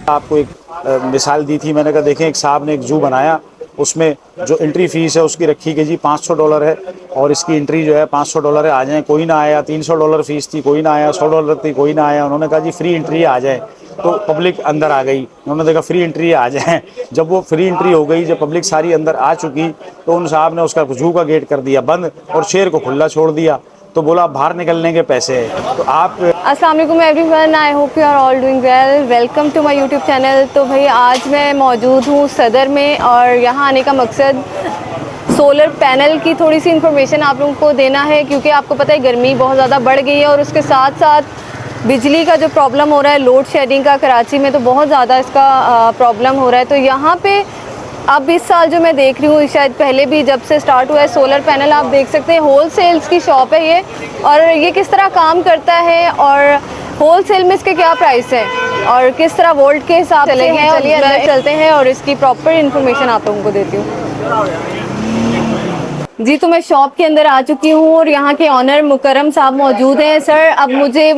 आपको एक मिसाल दी थी, मैंने कहा देखें एक साहब ने एक जू बनाया, उसमें जो एंट्री फीस है उसकी रखी कि जी $500 है और इसकी एंट्री जो है $500 है, आ जाएं। कोई ना आया। $300 फीस थी, कोई ना आया। $100 थी, कोई ना आया। उन्होंने कहा जी फ्री एंट्री आ जाए, तो पब्लिक अंदर आ गई। उन्होंने देखा फ्री एंट्री आ जाए। जब वो फ्री एंट्री हो गई, जब पब्लिक सारी अंदर आ चुकी, तो उन साहब ने उसका जू का गेट कर दिया बंद और शेर को खुला छोड़ दिया। तो बोला बाहर निकलने के पैसे हैं। तो आप अस्सलाम वालेकुम everyone, I hope you are all doing well. Welcome to my YouTube channel. तो भाई आज मैं मौजूद हूँ सदर में और यहाँ आने का मकसद सोलर पैनल की थोड़ी सी इन्फॉर्मेशन आप लोगों को देना है, क्योंकि आपको पता है गर्मी बहुत ज़्यादा बढ़ गई है और उसके साथ साथ बिजली का जो प्रॉब्लम हो रहा है, लोड शेडिंग का, कराची में तो बहुत ज़्यादा इसका प्रॉब्लम हो रहा है। तो यहाँ पे अब इस साल जो मैं देख रही हूँ, शायद पहले भी जब से स्टार्ट हुआ है सोलर पैनल, आप देख सकते हैं होल सेल्स की शॉप है ये। और ये किस तरह काम करता है और होल सेल में इसके क्या प्राइस है और किस तरह वोल्ट के हिसाब से चलेंगे, चलिए चलते हैं और इसकी प्रॉपर इन्फॉर्मेशन आप लोगों को देती हूँ। जी, तो मैं शॉप के अंदर आ चुकी हूँ और यहाँ के ऑनर मुकरम साहब मौजूद हैं। सर, अब मुझे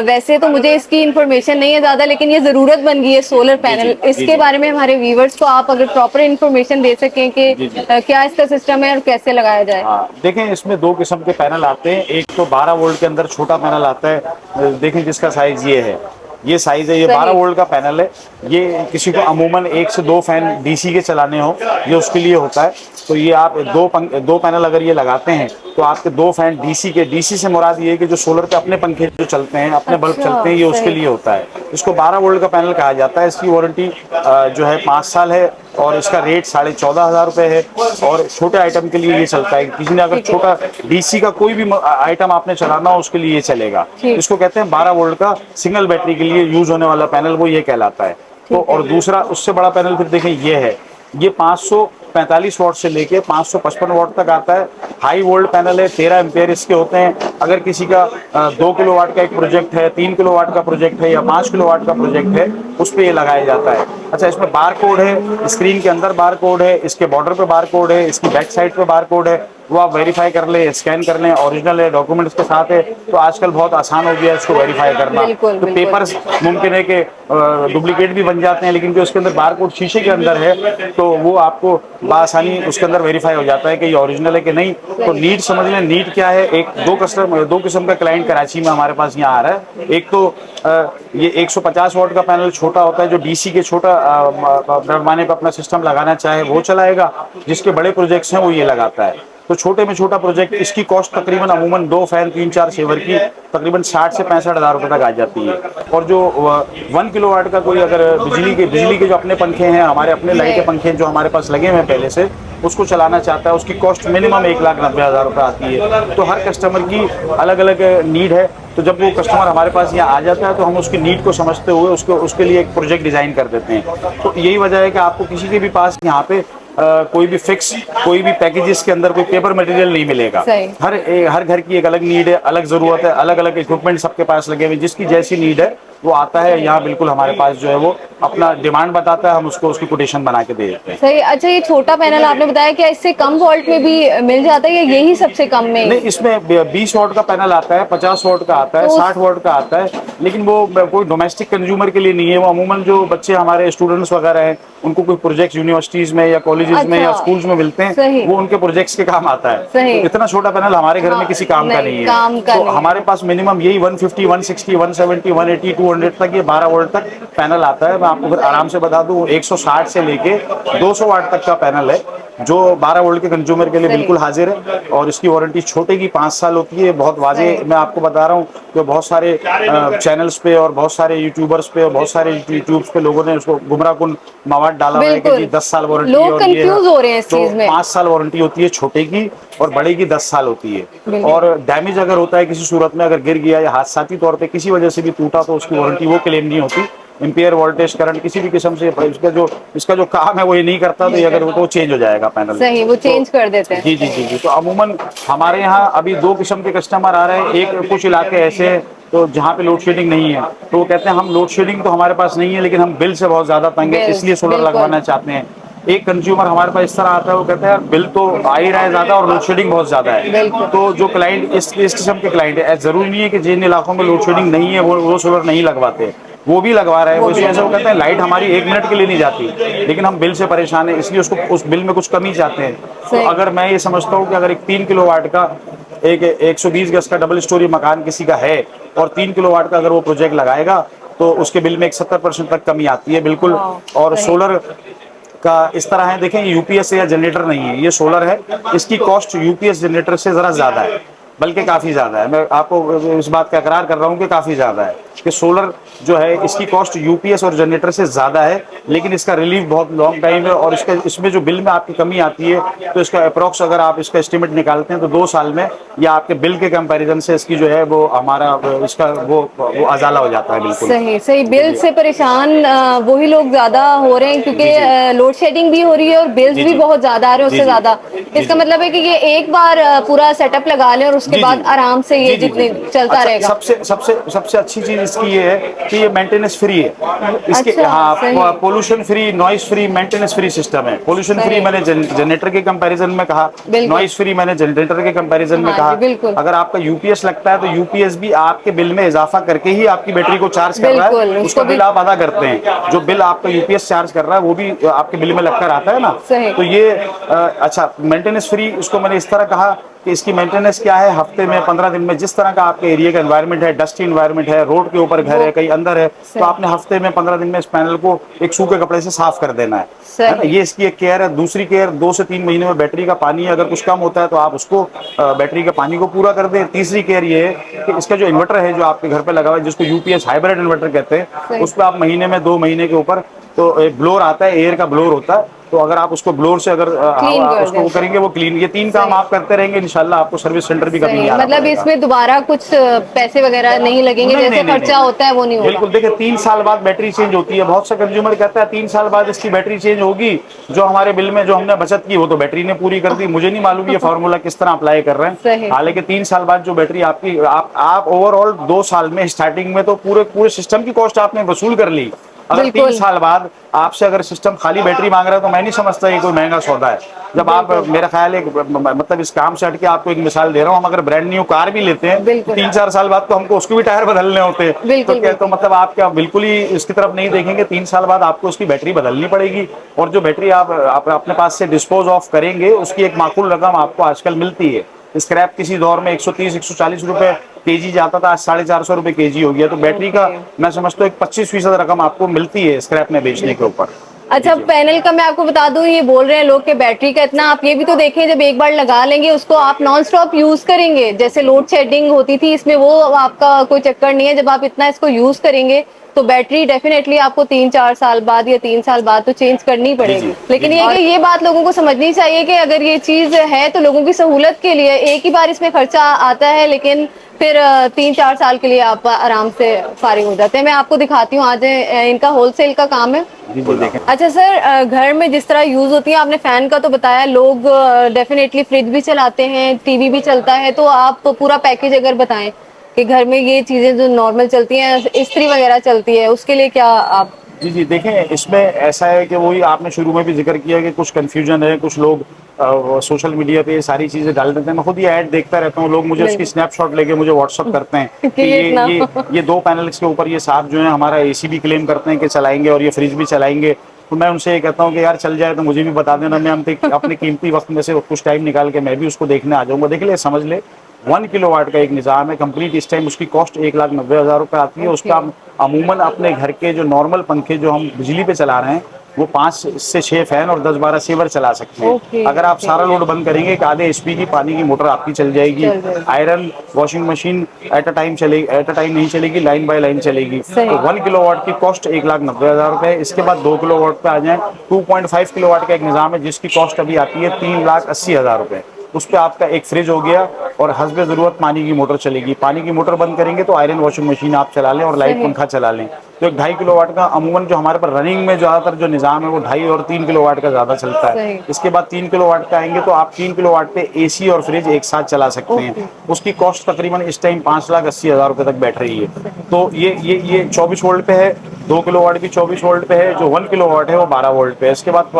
वैसे तो मुझे इसकी इन्फॉर्मेशन नहीं है ज़्यादा, लेकिन ये ज़रूरत बन गई है सोलर पैनल, इसके बारे में हमारे व्यूवर्स को आप अगर प्रॉपर इन्फॉर्मेशन दे सकें कि क्या इसका सिस्टम है और कैसे लगाया जाए। देखें, इसमें दो किस्म के पैनल आते हैं। एक तो 12 वोल्ट के अंदर छोटा पैनल आता है, देखें जिसका साइज ये है, ये साइज है, ये 12 वोल्ट का पैनल है। ये किसी को अमूमन 1 से 2 फैन डीसी के चलाने हो, ये उसके लिए होता है। तो ये आप दो पैनल अगर ये लगाते हैं तो आपके 2 फैन डीसी के, डीसी से मुराद ये है कि जो सोलर पे अपने पंखे जो चलते हैं, अपने बल्ब चलते हैं, ये उसके लिए होता है। इसको 12 वोल्ट का पैनल कहा जाता है। इसकी वारंटी जो है 5 साल है और इसका रेट 14,500 रुपये है। और छोटे आइटम के लिए ये चलता है। किसी ने अगर छोटा डीसी का कोई भी आइटम आपने चलाना हो, उसके लिए ये चलेगा। इसको कहते हैं 12 वोल्ट का सिंगल बैटरी के लिए यूज होने वाला पैनल, वो ये कहलाता है। तो और दूसरा उससे बड़ा पैनल फिर देखें ये है, ये 545 वाट से लेके 555 वाट तक आता है। हाई वोल्ट पैनल है, 13 एम्पियर इसके होते हैं। अगर किसी का 2 किलोवाट का एक प्रोजेक्ट है, 3 किलोवाट का प्रोजेक्ट है या 5 किलोवाट का प्रोजेक्ट है, उस पर ये लगाया जाता है। अच्छा, इसमें बार कोड है, स्क्रीन के अंदर बार कोड है, इसके बॉर्डर पे बार कोड है, इसकी बैक साइड पे बार कोड है, वो आप वेरीफाई कर लें, स्कैन कर लें, ओरिजिनल है, डॉक्यूमेंट्स के साथ है। तो आजकल बहुत आसान हो गया है इसको वेरीफाई करना। तो पेपर्स मुमकिन है कि डुप्लीकेट भी बन जाते हैं, लेकिन जो इसके अंदर बारकोड शीशे के अंदर है, तो वो आपको बासानी उसके अंदर वेरीफाई हो जाता है कि ये ओरिजिनल है कि नहीं। तो नीट समझ लें, नीट क्या है। दो किस्म का क्लाइंट कराची में हमारे पास यहाँ आ रहा है। एक तो ये 150 वाट का पैनल छोटा होता है, जो डीसी के छोटा पैमाने पर अपना सिस्टम लगाना चाहे वो चलाएगा। जिसके बड़े प्रोजेक्ट्स हैं वो ये लगाता है। तो छोटे में छोटा प्रोजेक्ट, इसकी कॉस्ट तकरीबन अमूमन 2 फैन 3-4 शेवर की तकरीबन 60 से 65 हज़ार रुपये तक आ जाती है। और जो 1 किलोवाट का कोई अगर बिजली के जो अपने पंखे हैं, हमारे अपने लाइट के पंखे जो हमारे पास लगे हुए हैं पहले से, उसको चलाना चाहता है, उसकी कॉस्ट मिनिमम 1,90,000 रुपये आती है। तो हर कस्टमर की अलग अलग नीड है। तो जब वो कस्टमर हमारे पास यहाँ आ जाता है तो हम उसकी नीड को समझते हुए उसके लिए एक प्रोजेक्ट डिज़ाइन कर देते हैं। तो यही वजह है कि आपको किसी के भी पास यहाँ पे कोई भी फिक्स, कोई भी पैकेजेस के अंदर कोई पेपर मटेरियल नहीं मिलेगा। हर घर की एक अलग नीड है, अलग ज़रूरत है, अलग अलग इक्विपमेंट सबके पास लगे हुए, जिसकी जैसी नीड है वो आता है यहाँ। बिल्कुल हमारे पास जो है वो अपना डिमांड बताता है, हम उसको उसकी कोटेशन बना के दे देते हैं। सही। अच्छा, ये छोटा पैनल आपने बताया, क्या इससे कम वोल्ट में भी मिल जाता है या यही सबसे कम में? नहीं, इसमें 20 वाट का पैनल आता है, 50 वाट का आता है, 60 वाट का आता है, लेकिन वो कोई डोमेस्टिक कंज्यूमर के लिए नहीं है। वो अमूमन जो बच्चे हमारे स्टूडेंट्स वगैरह हैं, उनको कोई प्रोजेक्ट यूनिवर्सिटीज में या कॉलेजेस में या स्कूल्स में मिलते हैं, वो उनके प्रोजेक्ट्स के काम आता है। तो इतना छोटा पैनल हमारे घर में किसी काम का नहीं है। तो हमारे पास मिनिमम यही 150, 160, 170, 180, 200 तक, ये 12 वोल्ट तक पैनल आता है। मैं आपको फिर आराम से बता दूं, 160 से लेके 200 वाट तक का पैनल है, जो 12 वोल्ट के कंज्यूमर के लिए बिल्कुल हाजिर है। और इसकी वारंटी छोटे की 5 साल होती है। बहुत वाजे मैं आपको बता रहा हूँ कि बहुत सारे चैनल्स पे और बहुत सारे यूट्यूबर्स पे और बहुत सारे यूट्यूब्स पे लोगों ने उसको गुमराहकुन मवाद डाला है कि जी 10 साल वारंटी, लोग कंफ्यूज हो रहे हैं इस चीज में। 5 साल वारंटी होती है छोटे की और बड़े की 10 साल होती है। और डैमेज अगर होता है किसी सूरत में, अगर गिर गया या हादसाती तौर पे किसी वजह से भी टूटा, तो उसकी वारंटी वो क्लेम नहीं होती। एम्पियर, वोल्टेज, करंट किसी भी किस्म से इसका जो काम है वो ये नहीं करता, तो ये अगर वो चेंज हो जाएगा पैनल। सही, वो चेंज कर देते हैं। जी जी जी जी। तो अमूमन हमारे यहाँ अभी 2 किस्म के कस्टमर आ रहे हैं। एक कुछ इलाके ऐसे हैं तो जहाँ पे लोड शेडिंग नहीं है, तो वो कहते हैं हम लोड शेडिंग तो हमारे पास नहीं है, लेकिन हम बिल से बहुत ज्यादा तंग है, इसलिए सोलर लगवाना चाहते हैं। एक कंज्यूमर हमारे पास इस तरह आता है, वो कहता है बिल तो आ ही रहा है ज्यादा और लोड शेडिंग बहुत ज्यादा है। तो जो क्लाइंट इस किस्म के क्लाइंट है, जरूरी नहीं है कि जिन इलाकों में लोड शेडिंग नहीं है वो सोलर नहीं लगवाते। वो भी लगवा रहे हैं। वो इसी वजह से वो कहते हैं लाइट हमारी 1 मिनट के लिए नहीं जाती, लेकिन हम बिल से परेशान है, इसलिए उसको उस बिल में कुछ कमी चाहते हैं। तो अगर मैं ये समझता हूँ कि अगर एक 3 किलोवाट का एक 120 गज का डबल स्टोरी मकान किसी का है और 3 किलोवाट का अगर वो प्रोजेक्ट लगाएगा तो उसके बिल में 71% तक कमी आती है बिल्कुल। और सोलर का इस तरह है, देखें यूपीएस या जनरेटर नहीं है, ये सोलर है। इसकी कॉस्ट यूपीएस जनरेटर से जरा ज्यादा है, बल्कि काफी ज्यादा है। मैं आपको इस बात का इकरार कर रहा हूँ कि काफी ज्यादा है कि सोलर जो है इसकी कॉस्ट यूपीएस और जनरेटर से ज्यादा है, लेकिन इसका रिलीफ बहुत लॉन्ग टाइम है। और इसका इसमें जो बिल में आपकी कमी आती है तो इसका अप्रोक्स अगर आप इसका एस्टिमेट निकालते हैं तो 2 साल में या आपके बिल के कंपैरिजन से इसकी जो है वो हमारा इसका वो अजाला हो जाता है। बिल्कुल सही सही। बिल से परेशान वही लोग ज्यादा हो रहे हैं, क्योंकि लोड शेडिंग भी हो रही है और बिल्स भी बहुत ज्यादा आ रहे हैं उससे ज्यादा। इसका मतलब है कि ये एक बार पूरा सेटअप लगा लें और उसके बाद आराम से ये जितने चलता रहेगा। सबसे अच्छी चीज इसकी ये है कि ये मेंटेनेंस फ्री है इसके। अच्छा, हाँ, pollution free, noise free, maintenance free system है। पोल्यूशन फ्री मैंने जनरेटर के कंपैरिजन में कहा, नॉइस फ्री मैंने जनरेटर के कंपैरिजन में कहा। अगर आपका यूपीएस लगता है तो यूपीएस भी आपके बिल में इजाफा करके ही आपकी बैटरी को चार्ज कर रहा है, उसका बिल आप अदा करते हैं। जो बिल आपका यूपीएस चार्ज कर रहा है वो भी आपके बिल में लगकर आता है ना। तो ये अच्छा मेंटेनेंस फ्री, उसको मैंने इस तरह कहा कि इसकी मेंटेनेंस क्या है, हफ्ते में 15 दिन में, जिस तरह का आपके एरिया का एनवायरनमेंट है, डस्टी एनवायरनमेंट है, रोड के ऊपर घर है, कहीं अंदर है, तो आपने हफ्ते में 15 दिन में इस पैनल को एक सूखे कपड़े से साफ कर देना है ना। ये इसकी एक केयर है। दूसरी केयर 2 से 3 महीने में बैटरी का पानी अगर कुछ कम होता है तो आप उसको बैटरी के पानी को पूरा कर दें। तीसरी केयर ये है कि इसका जो इन्वर्टर है जो आपके घर पे लगा हुआ है, जिसको यूपीएस हाइब्रिड इन्वर्टर कहते हैं, उस पर आप महीने में 2 महीने के ऊपर तो एक ब्लोर आता है, एयर का ब्लोर होता है, तो अगर आप उसको ब्लोर से अगर उसको वो करेंगे वो क्लीन, ये 3 काम आप करते रहेंगे इंशाल्लाह आपको सर्विस सेंटर भी कभी नहीं आना मतलब पड़ेगा। इसमें दोबारा कुछ पैसे वगैरह नहीं लगेंगे, जैसे खर्चा होता है वो नहीं होगा। बिल्कुल। देखिए 3 साल बाद बैटरी चेंज होती है। बहुत सा कंज्यूमर कहता है 3 साल बाद इसकी बैटरी चेंज होगी, जो हमारे बिल में जो हमने बचत की वो तो बैटरी ने पूरी कर दी। मुझे नहीं मालूम ये फार्मूला किस तरह अप्लाई कर रहे हैं। हालांकि 3 साल बाद जो बैटरी आपकी आप ओवरऑल 2 साल में स्टार्टिंग में तो पूरे सिस्टम की कॉस्ट आपने वसूल कर ली। अगर 3 साल बाद आपसे अगर सिस्टम खाली बैटरी मांग रहा है तो मैं नहीं समझता ये कोई महंगा सौदा है। जब आप, मेरा ख्याल है मतलब इस काम से हटके आपको एक मिसाल दे रहा हूँ, हम अगर ब्रांड न्यू कार भी लेते हैं 3-4 साल बाद तो हमको उसके भी टायर बदलने होते हैं। तो मतलब आप क्या बिल्कुल ही इसकी तरफ नहीं देखेंगे, 3 साल बाद आपको उसकी बैटरी बदलनी पड़ेगी। और जो बैटरी आप अपने पास से डिस्पोज ऑफ करेंगे उसकी एक माकूल रकम आपको आजकल मिलती है। स्क्रैप किसी दौर में 130-140 रुपए केजी जाता था, आज 450 रुपए केजी हो गया। तो बैटरी का मैं समझता हूँ 25% रकम आपको मिलती है स्क्रैप में बेचने के ऊपर। अच्छा, पैनल का मैं आपको बता दूं, ये बोल रहे हैं लोग कि बैटरी का इतना, आप ये भी तो देखें जब एक बार लगा लेंगे उसको आप नॉन स्टॉप यूज करेंगे, जैसे लोड शेडिंग होती थी इसमें वो आपका कोई चक्कर नहीं है। जब आप इतना इसको यूज करेंगे तो बैटरी डेफिनेटली आपको 3-4 साल बाद या 3 साल बाद तो चेंज करनी पड़ेगी। लेकिन ये बात लोगों को समझनी चाहिए कि अगर ये चीज है तो लोगों की सहूलत के लिए एक ही बार इसमें खर्चा आता है, लेकिन फिर 3-4 साल के लिए आप आराम से फारिग हो जाते हैं। मैं आपको दिखाती हूँ, आज इनका होलसेल का काम है। अच्छा सर, घर में जिस तरह यूज होती है, आपने फैन का तो बताया, लोग डेफिनेटली फ्रिज भी चलाते हैं, टीवी भी चलता है, तो आप पूरा पैकेज अगर बताएं कि घर में ये चीजें जो नॉर्मल चलती हैं, इस्त्री वगैरह चलती है, उसके लिए क्या आप? जी देखें, इसमें ऐसा है कि वही आपने शुरू में भी जिक्र किया कि कुछ कंफ्यूजन है, कुछ लोग सोशल मीडिया पे सारी चीजें डाल देते हैं। मैं खुद ये ऐड देखता रहता हूँ, लोग मुझे उसकी स्नैपशॉट लेके मुझे व्हाट्सअप करते हैं कि ये 2 पैनल्स के ऊपर ये साहब जो है हमारा एसी भी क्लेम करते हैं कि चलाएंगे और ये फ्रिज भी चलाएंगे। तो मैं उनसे ये कहता हूँ कि यार चल जाए तो मुझे भी बता देना, मैं अपने कीमती वक्त में से कुछ टाइम निकाल के मैं भी उसको देखने आ जाऊँगा। देख ले, समझ ले 1 किलोवाट का एक निज़ाम है कंप्लीट। इस टाइम उसकी कॉस्ट 1,90,000 रुपये आती है। उसका अमूमन अपने घर के जो नॉर्मल पंखे जो हम बिजली पे चला रहे हैं वो 5 से 6 फैन और 10-12 सेवर चला सकते हैं। अगर आप सारा लोड बंद करेंगे, एक आधे HP की पानी की मोटर आपकी चल जाएगी। Iron washing machine at a time नहीं चलेगी, लाइन बाय लाइन चलेगी। तो 1 किलोवाट की कॉस्ट 1,90,000 रुपये। इसके बाद 2 किलोवाट पे आ जाए, 2.5 किलोवाट का एक निज़ाम है जिसकी कॉस्ट अभी आती है 3,80,000 रुपये। उस पर आपका एक फ्रिज हो गया और हस्बे ज़रूरत पानी की मोटर चलेगी। पानी की मोटर बंद करेंगे तो आयरन वॉशिंग मशीन आप चला लें और लाइट पंखा चला लें। तो एक 2.5 किलोवाट का अमूमन जो हमारे पर रनिंग में ज़्यादातर जो निज़ाम है वो 2.5 और 3 किलोवाट का ज़्यादा चलता है। इसके बाद 3 किलोवाट का आएंगे तो आप 3 किलोवाट पे AC और फ्रिज एक साथ चला सकते हैं। उसकी कॉस्ट तकरीबन इस टाइम 5,80,000 रुपये तक बैठ रही है। तो ये 24 वोल्ट पे है, 2 किलोवाट भी 24 वोल्ट पे है, जो 1 किलोवाट है वो 12 वोल्ट पे है। इसके बाद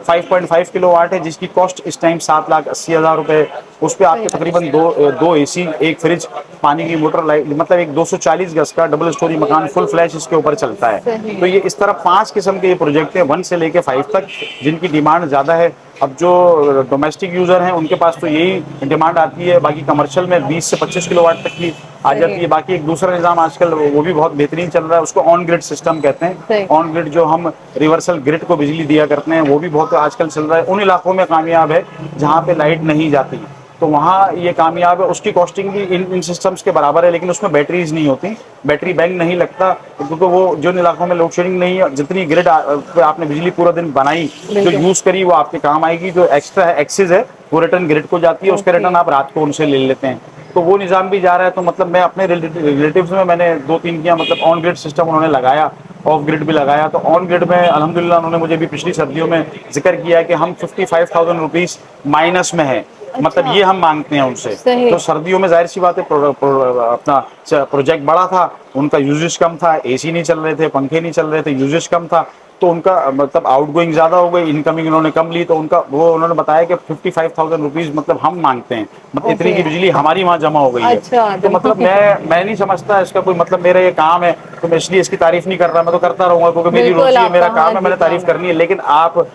5.5 किलोवाट है जिसकी कॉस्ट इस टाइम 7,80,000 रुपए। उस पे आपके तकरीबन दो एसी, एक फ्रिज, पानी की मोटर, लाइट, मतलब एक 240 गज का डबल स्टोरी मकान फुल फ्लैश इसके ऊपर चलता है। सही। तो ये इस तरह 5 किस्म के ये प्रोजेक्ट है, 1 से लेके 5 तक, जिनकी डिमांड ज़्यादा है। अब जो डोमेस्टिक यूज़र हैं उनके पास तो यही डिमांड आती है, बाकी कमर्शियल में 20 से 25 किलोवाट तक की आ सही। जाती है। बाकी एक दूसरा निज़ाम आजकल वो भी बहुत बेहतरीन चल रहा है, उसको ऑन ग्रिड सिस्टम कहते सही। हैं। ऑन ग्रिड जो हम रिवर्सल ग्रिड को बिजली दिया करते हैं, वो भी बहुत आजकल चल रहा है। उन इलाकों में कामयाब है जहाँ पे लाइट नहीं जाती, तो वहाँ ये कामयाब है। उसकी कॉस्टिंग भी इन सिस्टम्स के बराबर है, लेकिन उसमें बैटरीज नहीं होती, बैटरी बैंक नहीं लगता, क्योंकि वो जिन इलाकों में लोड शेडिंग नहीं है, जितनी ग्रिड पे आपने बिजली पूरा दिन बनाई, जो यूज करी, वो आपके काम आएगी। जो एक्स्ट्रा एक्सेस है वो रिटर्न ग्रिड को जाती है, उसका रिटर्न आप रात को उनसे ले लेते हैं। तो वो निज़ाम भी जा रहा है। तो मतलब मैं अपने रिलेटिव्स में मैंने 2-3 किया, मतलब ऑन ग्रिड सिस्टम उन्होंने लगाया, ऑफ ग्रिड भी लगाया। तो ऑन ग्रिड में अल्हम्दुलिल्लाह उन्होंने मुझे भी पिछली सर्दियों में जिक्र किया है कि हम 55,000 रुपीज़ माइनस में है, मतलब ये हम मांगते हैं उनसे। सही। तो सर्दियों में जाहिर सी बात है अपना प्रोजेक्ट बड़ा था, उनका यूजेज कम था, एसी नहीं चल रहे थे, पंखे नहीं चल रहे थे, यूजेज कम था, तो उनका मतलब आउटगोइंग ज़्यादा हो गई, इनकमिंग उन्होंने कम ली। तो उनका वो उन्होंने बताया कि 55,000 रुपीज़ मतलब हम मांगते हैं, मतलब इतनी की बिजली हमारी वहाँ जमा हो गई है। अच्छा, तो मतलब मैं नहीं समझता इसका कोई मतलब, मेरा ये काम है तो मैं इसलिए इसकी तारीफ नहीं कर रहा, मैं तो करता रहूँगा क्योंकि मेरी बिल्कुल रोजी है, मेरा आपका, काम हाँ है, जी, मैंने तारीफ काम है। करनी है। लेकिन आप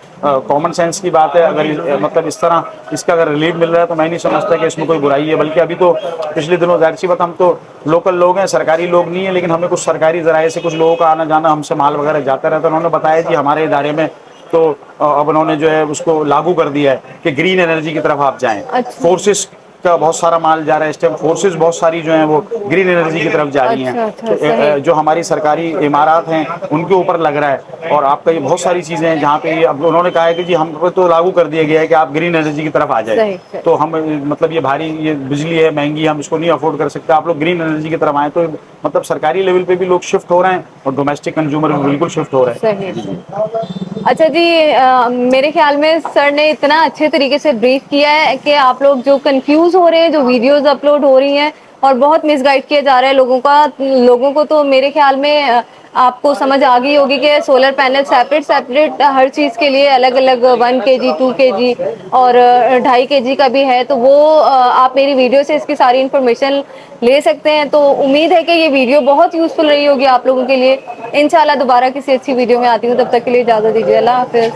कॉमन सेंस की बात है, अगर मतलब इस तरह इसका अगर रिलीफ मिल रहा है तो मैं नहीं समझता कि इसमें कोई बुराई है। बल्कि अभी तो पिछले दिनों जाहिर सी बात, हम तो लोकल लोग हैं, सरकारी लोग नहीं है, लेकिन हमें कुछ सरकारी जराये से कुछ लोगों का आना जाना, हमसे माल वगैरह जाता रहता है। उन्होंने बताया कि हमारे इदारे में तो अब उन्होंने जो है उसको लागू कर दिया है कि ग्रीन एनर्जी की तरफ आप जाएं। अच्छा। फोर्सेस का बहुत सारा माल जा रहा है इस टाइम, फोर्सेस बहुत सारी जो हैं वो ग्रीन एनर्जी की तरफ जा रही हैं। अच्छा, अच्छा, तो सही। जो हमारी सरकारी इमारत हैं उनके ऊपर लग रहा है। और आपका ये बहुत सारी चीज़ें हैं जहाँ पे ये अब उन्होंने कहा है कि जी हम तो लागू कर दिया गया है कि आप ग्रीन एनर्जी की तरफ आ जाए। सही, सही। तो हम मतलब ये भारी ये बिजली है महंगी, हम इसको नहीं अफोर्ड कर सकते, आप लोग ग्रीन एनर्जी की तरफ आए। तो मतलब सरकारी लेवल पे भी लोग शिफ्ट हो रहे हैं और डोमेस्टिक कंज्यूमर भी बिल्कुल शिफ्ट हो रहे हैं। सही। अच्छा जी, मेरे ख्याल में सर ने इतना अच्छे तरीके से ब्रीफ किया है कि आप लोग जो कंफ्यूज हो रहे हैं, जो वीडियोस अपलोड हो रही हैं और बहुत मिसगाइड किया जा रहा है लोगों को, तो मेरे ख्याल में आपको समझ आ गई होगी कि सोलर पैनल सेपरेट सेपरेट हर चीज़ के लिए अलग अलग 1 kg 2 kg और 2.5 kg का भी है। तो वो आप मेरी वीडियो से इसकी सारी इन्फॉर्मेशन ले सकते हैं। तो उम्मीद है कि ये वीडियो बहुत यूज़फुल रही होगी आप लोगों के लिए। इंशाल्लाह दोबारा किसी अच्छी वीडियो में आती हूँ, तब तक के लिए इजाज़त दीजिए। अल्लाह हाफिज़।